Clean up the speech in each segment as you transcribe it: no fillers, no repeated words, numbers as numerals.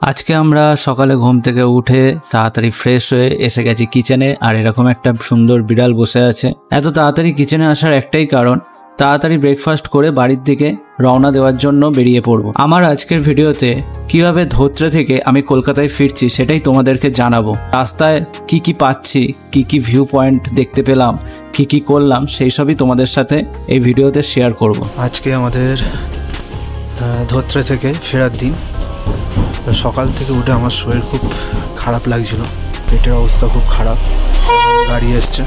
আজকে আমরা সকালে ঘুম থেকে উঠে তাড়াতাড়ি ফ্রেশ হয়ে এসে গেছি কিচেনে। আর এরকম একটা সুন্দর বিড়াল বসে আছে। এত তাড়াতাড়ি কিচেনে আসার একটাই কারণ, তাড়াতাড়ি ব্রেকফাস্ট করে বাড়ির দিকে রওনা দেওয়ার জন্য বেরিয়ে পড়ব। আমার আজকের ভিডিওতে কিভাবে ধোত্রে থেকে আমি কলকাতায় ফিরছি সেটাই তোমাদেরকে জানাবো। রাস্তায় কি কি পাচ্ছি, কি কি ভিউ পয়েন্ট দেখতে পেলাম, কি কি করলাম, সেই সবই তোমাদের সাথে এই ভিডিওতে শেয়ার করব। আজকে আমাদের ধোত্রে থেকে ফেরার দিন। সকাল থেকে উঠে আমার শরীর খুব খারাপ লাগছিল, পেটের অবস্থা খুব খারাপ। গাড়ি এসছে,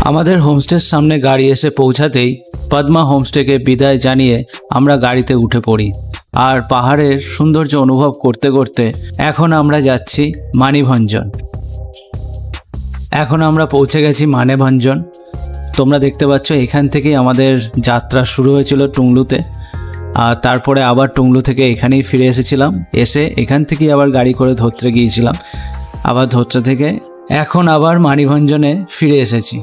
আমাদের হোমস্টের সামনে গাড়ি এসে পৌঁছাতেই পদ্মা হোমস্টেকে বিদায় জানিয়ে আমরা গাড়িতে উঠে পড়ি। আর পাহাড়ের সৌন্দর্য অনুভব করতে করতে এখন আমরা যাচ্ছি মানিভঞ্জন। এখন আমরা পৌঁছে গেছি মানিভঞ্জন। তোমরা দেখতে পাচ্ছ এখান থেকেই আমাদের যাত্রা শুরু হয়েছিল টুংলুতে। আর তারপরে আবার টুংলু থেকে এখানেই ফিরে এসেছিলাম। এসে এখান থেকেই আবার গাড়ি করে ধোত্রে গিয়েছিলাম। আবার ধোত্রে থেকে এখন আবার মানিভঞ্জনে ফিরে এসেছি।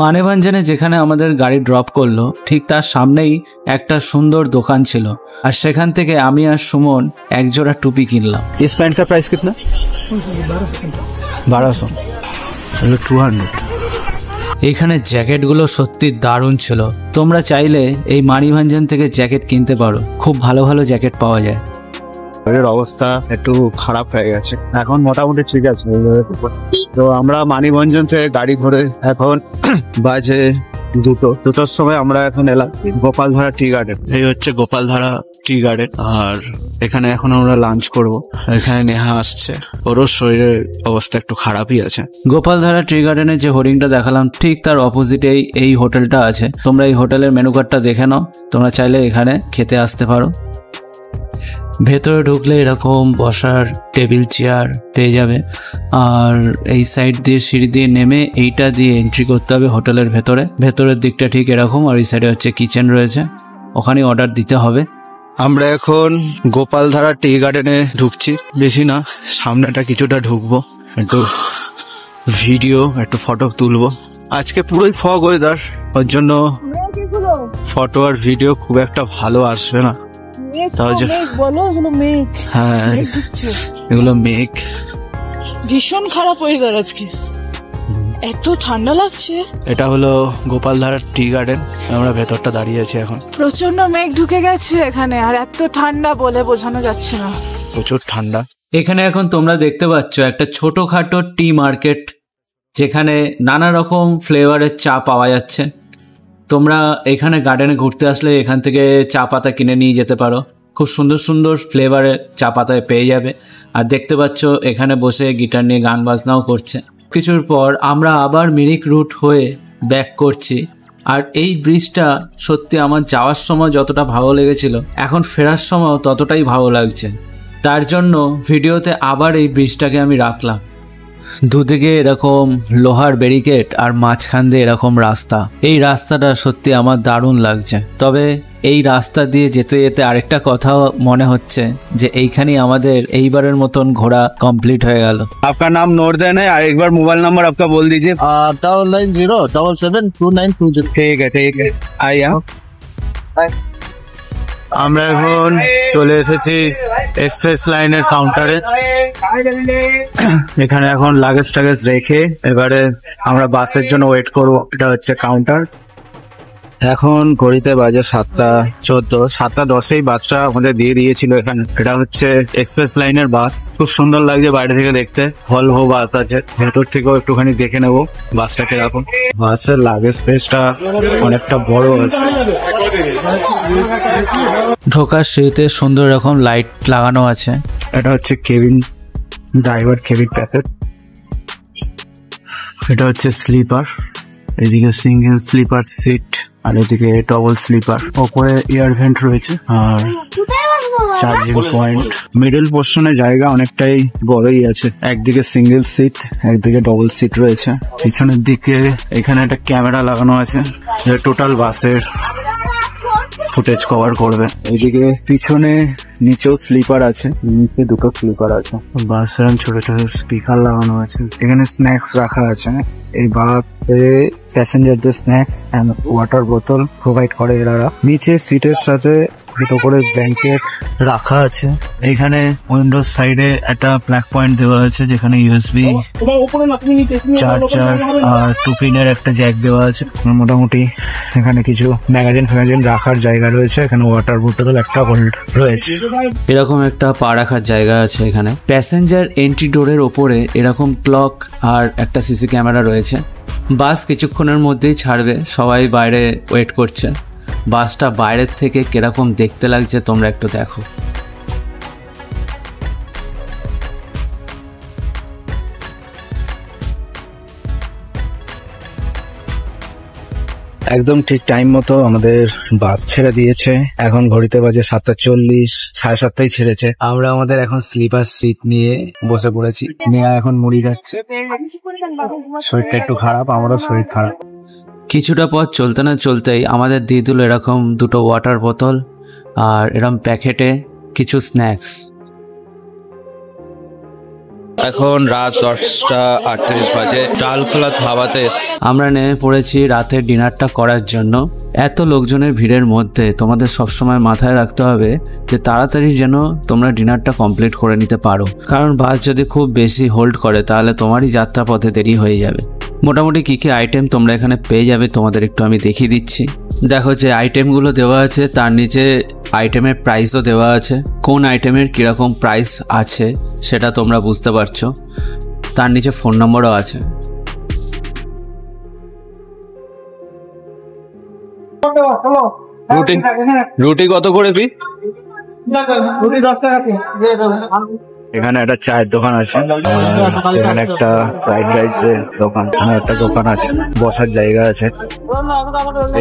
মানিভঞ্জনে যেখানে আমাদের গাড়ি ড্রপ করলো ঠিক তার সামনেই একটা সুন্দর দোকান ছিল। আর সেখান থেকে আমি আর সুমন একজোড়া টুপি কিনলাম। इस पैंट का प्राइस कितना? 1200। 200। এইখানে জ্যাকেটগুলো সত্যি দারুণ ছিল। তোমরা চাইলে এই মানিভঞ্জন থেকে জ্যাকেট কিনতে পারো, খুব ভালো ভালো জ্যাকেট পাওয়া যায়। শরীরের অবস্থা একটু খারাপ হয়ে গেছে, এখন মোটামুটি ঠিক আছে। তো আমরা মানিভঞ্জন থেকে গাড়ি ধরে এখন বাজে দুটোর সময় আমরা এখন এলাম গোপালধারা টি গার্ডেন। এই হচ্ছে গোপালধারা টি গার্ডেন। আর এখানে এখন আমরা লাঞ্চ করব। এখানে নেহা আসছে, ওরও শরীরের অবস্থা একটু খারাপই আছে। গোপালধারা টি গার্ডেনে যে হোর্ডিংটা দেখালাম ঠিক তার অপোজিটেই এই হোটেলটা আছে। তোমরা এই হোটেলের মেনু কার্ডটা দেখে নাও, তোমরা চাইলে এখানে খেতে আসতে পারো। ভেতরে ঢুকলে এরকম বসার টেবিল চেয়ার পেয়ে যাবে। আর এই সাইড দিয়ে সিঁড়ি দিয়ে নেমে এইটা দিয়ে এন্ট্রি করতে হবে হোটেলের ভেতরে। ভেতরের দিকটা ঠিক এরকম। আর এই সাইডে হচ্ছে কিচেন রয়েছে, ওখানে অর্ডার দিতে হবে। আমরা এখন গোপালধারা টি গার্ডেনে ঢুকছি, বেশি না, সামনেটা কিছুটা ঢুকবো, একটু ভিডিও একটু ফটো তুলবো। আজকে পুরোই ফগ ওয়েদার, ওর জন্য ফটো আর ভিডিও খুব একটা ভালো আসবে না। হ্যাঁ, এগুলো মেঘ। ভীষণ খারাপ ওয়েদার আজকে, এত ঠান্ডা লাগছে। এটা হলো গোপালধারা টি গার্ডেন, আমরা ভেতরটা দাঁড়িয়ে আছি এখন। প্রচন্ড মেঘ ঢুকে গেছে এখানে, আর এত ঠান্ডা বলে বোঝানো যাচ্ছে না, প্রচুর ঠান্ডা। এখানে এখন তোমরা দেখতে পাচ্ছ একটা ছোটখাটো টি মার্কেট, যেখানে নানা রকম ফ্লেভারের চা পাওয়া যাচ্ছে। তোমরা এখানে গার্ডেনে ঘুরতে আসলে এখান থেকে চা পাতা কিনে নিয়ে যেতে পারো। খুব সুন্দর সুন্দর ফ্লেভারের চা পাতায় পেয়ে যাবে। আর দেখতে পাচ্ছ এখানে বসে গিটার নিয়ে গান বাজনাও করছে। কিছুর পর আমরা আবার মিরিক রুট হয়ে ব্যাক করছি। আর এই ব্রিজটা সত্যি আমার যাওয়ার সময় যতটা ভালো লেগেছিল, এখন ফেরার সময়ও ততটাই ভালো লাগছে। তার জন্য ভিডিওতে আবার এই ব্রিজটাকে আমি রাখলাম। দুদিকে এরকম লোহার ব্যারিকেড আর মাঝখান দিয়ে এরকম রাস্তা। এই রাস্তাটা সত্যি আমার দারুণ লাগছে। তবে এই রাস্তা দিয়ে যেতে যেতে আরেকটা কথা মনে হচ্ছে যে এইখানেই আমাদের এইবারের মতন ঘোরা কমপ্লিট হয়ে গেল। আপনার নাম नोरदैन है, और एक बार मोबाइल नंबर आपका बोल दीजिए। 9907729220। ठीक है आइए। আমরা এখন চলে এসেছি এক্সপ্রেস লাইনের কাউন্টারে। এখানে এখন লাগেজ টাগেজ রেখে এবারে আমরা বাসের জন্য ওয়েট করব। এটা হচ্ছে কাউন্টার। এখন ঘড়িতে বাজে 7:14, 7:10 বাসটা আমাদের দিয়ে দিয়েছিল এখানে। এটা হচ্ছে এক্সপ্রেস লাইনের বাস, খুব সুন্দর লাগছে বাইরে থেকে দেখতে। ভলভো বাস আছে, ভেতর থেকেও একটুখানি দেখে নেবো বাসটা কিরকম। বাসের লাগেজ স্পেসটা অনেকটা বড় আছে। ঢোকার সিঁড়িতে সুন্দর রকম লাইট লাগানো আছে। এটা হচ্ছে কেবিন, ড্রাইভার কেবিন প্যাকেট। এটা হচ্ছে স্লিপার, এদিকে সিঙ্গেল স্লিপার সিট আর এদিকে ডবল স্লিপার। ওপরে এয়ার ভেন্ট রয়েছে আর চার্জিং পয়েন্ট। মিডল পোর্শনে জায়গা অনেকটাই বড়ই আছে। একদিকে সিঙ্গেল সিট, একদিকে ডবল সিট রয়েছে। পিছনের দিকে এখানে একটা ক্যামেরা লাগানো আছে, টোটাল বাসের ফুটেজ কভার করবে। এইদিকে পিছনে নিচেও স্লিপার আছে, নিচে দুটো স্লিপার আছে। বাসের ছোট ছোট স্পিকার লাগানো আছে। এখানে স্ন্যাক্স রাখা আছে। এই বাসে প্যাসেঞ্জারদের স্ন্যাক্স এন্ড ওয়াটার বোতল প্রোভাইড করে এরা। নিচে সিটের সাথে দুটো করে ব্ল্যাঙ্কেট রাখা আছে। এখানে উইন্ডোর সাইডে একটা প্লাগ পয়েন্ট দেওয়া আছে যেখানে ইউএসবি চার্জার আর 2 পিনের একটা জ্যাক দেওয়া আছে। মোটামুটি এখানে কিছু ম্যাগাজিন ফ্যাগাজিন রাখার জায়গা রয়েছে। এখানে ওয়াটার বোতল একটা হোল্ড রয়েছে। এরকম একটা পা রাখার জায়গা আছে এখানে। প্যাসেঞ্জার এন্ট্রি ডোরের ওপরে এরকম ক্লক আর একটা সিসি ক্যামেরা রয়েছে। বাস কিছুক্ষণের মধ্যেই ছাড়বে, সবাই বাইরে ওয়েট করছে। বাসটা বাইরের থেকে কিরকম দেখতে লাগছে তোমরা একটু দেখো। একদম ঠিক টাইম মতো আমাদের বাস ছেড়ে দিয়েছে। এখন ঘড়িতে বাজে 7:40, 7:30 ছেড়েছে। আমরা আমাদের এখন স্লিপার সিট নিয়ে বসে পড়েছি। নেয়া এখন মুড়ি খাচ্ছে। শরীরটা একটু খারাপ, আমারও শরীর খারাপ। কিছুটা পথ চলতে না চলতেই আমাদের দিয়ে দিল এরকম দুটো ওয়াটার বোতল আর এরকম প্যাকেটে কিছু স্ন্যাক্স। এখন রাত 10:38 বাজে। ডালখোলা ধাবাতে আমরা নেমে পড়েছি রাতের ডিনারটা করার জন্য। এত লোকজনের ভিড়ের মধ্যে তোমাদের সবসময় মাথায় রাখতে হবে যে তাড়াতাড়ি যেন তোমরা ডিনারটা কমপ্লিট করে নিতে পারো, কারণ বাস যদি খুব বেশি হোল্ড করে তাহলে তোমারই যাত্রাপথে দেরি হয়ে যাবে। মোটামুটি কী কী আইটেম তোমরা এখানে পেয়ে যাবে তোমাদের একটু আমি দেখিয়ে দিচ্ছি। দেখো যে আইটেমগুলো দেওয়া আছে তার নিচে আইটেমের প্রাইসও দেওয়া আছে। কোন আইটেমের কীরকম প্রাইস আছে সেটা তোমরা বুঝতে পারছো। তার নিচে ফোন নম্বরও আছে। রুটি কত করে পি? রুটি 10 টাকা। এখানে একটা চায়ের দোকান আছে, এখানে একটা ফ্রাইড রাইসের দোকান, এখানে একটা দোকান আছে, বসার জায়গা আছে।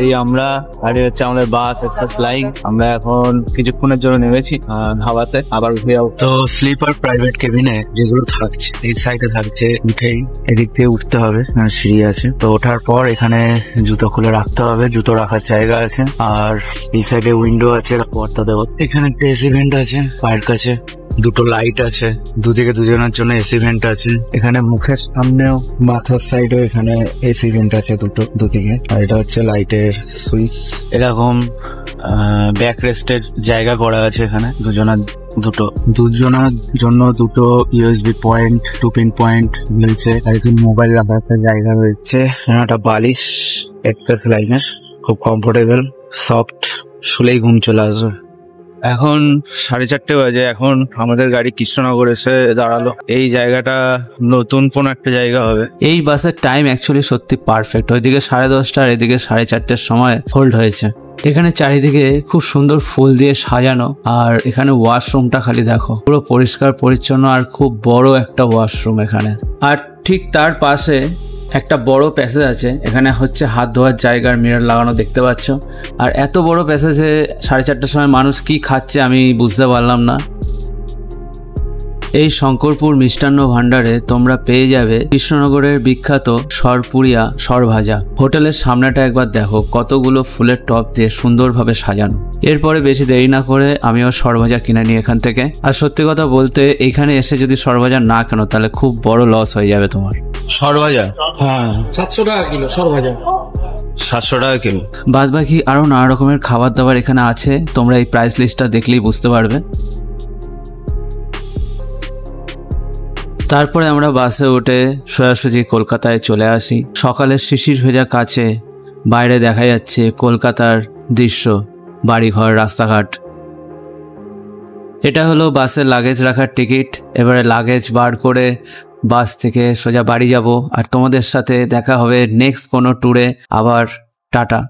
এই আমরা গাড়ি হচ্ছে আমাদের বাস এক্সপ্রেস লাইন। আমরা এখন কিছুক্ষণের জন্য নেমেছি ধাবাতে, আবার উঠে যাবো। তো স্লিপার প্রাইভেট কেবিনে যেগুলো থাকছে এই সাইডে থাকছে, উঠেই এদিক দিয়ে উঠতে হবে, সিঁড়ি আছে। তো ওঠার পর এখানে জুতো খুলে রাখতে হবে, জুতো রাখার জায়গা আছে। আর এই সাইডে উইন্ডো আছে, পর্দা দেওয়া। এখানে একটা এসি ভেন্ট আছে পায়ের কাছে, দুটো লাইট আছে, দুদিকে দুজনের জন্য এসি ভেন্ট আছে। এখানে মুখের সামনেও মাথার সাইডেও এখানে এসি ভেন্ট আছে দুদিকে। আর এটা হচ্ছে লাইটের সুইচ। এরকম ব্যাক রেস্টের জায়গা করা আছে এখানে। দুজনের জন্য দুটো ইউএসবি পয়েন্ট, 2 পিন পয়েন্ট মিলছে। আর এখানে মোবাইল রাখার একটা জায়গা রয়েছে। এখানে একটা বালিশ এক্সপ্রেস লাইনের, খুব কমফোর্টেবল, সফট, শুলেই ঘুম চলে আসবে। এখন 4:30 বাজে। এখন আমাদের গাড়ি কৃষ্ণনগর এসে দাঁড়ালো। এই জায়গাটা নতুন কোন একটা জায়গা হবে। এই বাসের টাইম অ্যাকচুয়ালি সত্যি পারফেক্ট। ওইদিকে 10:30 আর এদিকে 4:30 সময় হোল্ড হয়েছে। এখানে চারিদিকে খুব সুন্দর ফুল দিয়ে সাজানো। আর এখানে ওয়াশরুমটা খালি দেখো, পুরো পরিষ্কার পরিচ্ছন্ন আর খুব বড় একটা ওয়াশরুম এখানে। আর ঠিক তার পাশে একটা বড় প্যাসেজ আছে, এখানে হচ্ছে হাত ধোয়ার জায়গার মিরর লাগানো দেখতে পাচ্ছ। আর এত বড় প্যাসেজে 4:30 সময় মানুষ কি খাচ্ছে আমি বুঝতে পারলাম না। এই শঙ্করপুর মিষ্টান্ন ভান্ডারে তোমরা পেয়ে যাবে কৃষ্ণনগরের বিখ্যাত সরপুরিয়া সরভাজা। হোটেলের সামনেটা একবার দেখো, কতগুলো ফুলের টব দিয়ে সুন্দরভাবে সাজানো। এরপরে বেশি দেরি না করে আমিও সরভাজা কিনে নিই এখান থেকে। আর সত্যি কথা বলতে এইখানে এসে যদি সরভাজা না কেনো তাহলে খুব বড় লস হয়ে যাবে তোমার। সরভাজা? হ্যাঁ, 700 টাকা কিলো সরভাজা। 700 টাকা কিলো। বাদ বাকি আরো নানা রকমের খাবার দাবার এখানে আছে, তোমরা এই প্রাইস লিস্টটা দেখলেই বুঝতে পারবে। তারপরে আমরা বাসে উঠে সোজাসুজি কলকাতায় চলে আসি। সকালের শিশির ভেজা কাছে বাইরে দেখা যাচ্ছে কলকাতার দৃশ্য, বাড়িঘর, রাস্তাঘাট। এটা হলো বাসের লাগেজ রাখার টিকিট। এবারে লাগেজ বার করে বাস থেকে সোজা বাড়ি যাব। আর তোমাদের সাথে দেখা হবে নেক্সট কোনো ট্যুরে। আবার টাটা।